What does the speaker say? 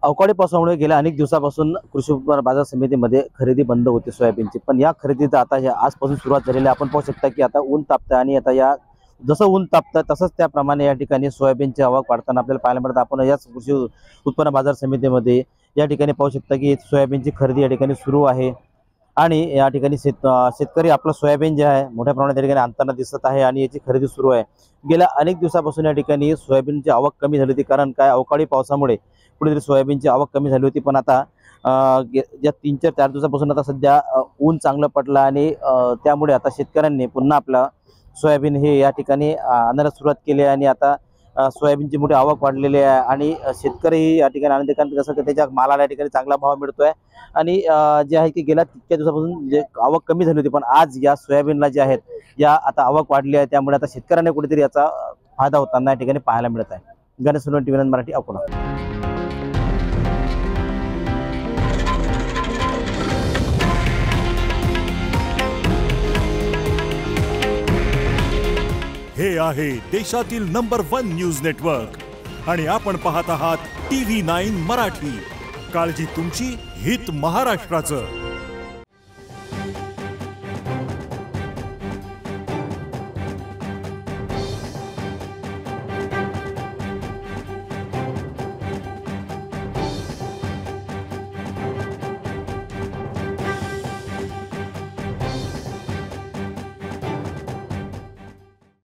अवकाळी पावसामुळे गेल्या अनेक दिवसापासून कृषी उत्पन्न बाजार समितीमध्ये खरेदी बंद होती सोयाबीनची। पण या खरेदीचा आता आजपासून सुरुवात झालेली आहे। आपण पाहू शकता की आता ऊन तापतं आणि आता या जसं ऊन तापतं तसंच त्याप्रमाणे या ठिकाणी सोयाबीनची आवक वाढताना आपल्याला पाहायला मिळतं। आपण याच कृषी उत्पन्न बाजार समितीमध्ये या ठिकाणी पाहू शकता की सोयाबीनची खरेदी या ठिकाणी सुरू आहे आणि या ठिकाणी शेतकरी आपलं सोयाबीन जे आहे मोठ्या प्रमाणात या ठिकाणी आणताना दिसत आहे आणि याची खरेदी सुरू आहे। गेल्या अनेक दिवसापासून या ठिकाणी सोयाबीनची आवक कमी झाली होती, कारण काय अवकाळी पावसामुळे कुठेतरी सोयाबीनची आवक कमी झाली होती। पण आता या 3-4 दिवसापासून आता सध्या ऊन चांगलं पडलं आणि त्यामुळे आता शेतकऱ्यांनी पुन्हा आपला सोयाबीन हे या ठिकाणी आणायला सुरुवात केली आहे आणि आता सोयाबीनची मोठी आवक वाढलेली आहे आणि शेतकरी या ठिकाणी आनंदी, कारण कसं की त्याच्या मालाला या ठिकाणी चांगला भाव मिळतोय आणि जे आहे की गेल्या तितक्या दिवसापासून जे आवक कमी झाली होती, पण आज या सोयाबीनला जे आहेत या आता आवक वाढली आहे, त्यामुळे आता शेतकऱ्यांना कुठेतरी याचा फायदा होताना या ठिकाणी पाहायला मिळत आहे। गणेश सोनवणे, टीव्ही 9 मराठी, अकोला। हे आहे देशातील नंबर 1 न्यूज नेटवर्क आणि आपण पाहत आहात टीव्ही 9 मराठी। काळजी तुमची, हित महाराष्ट्राचं।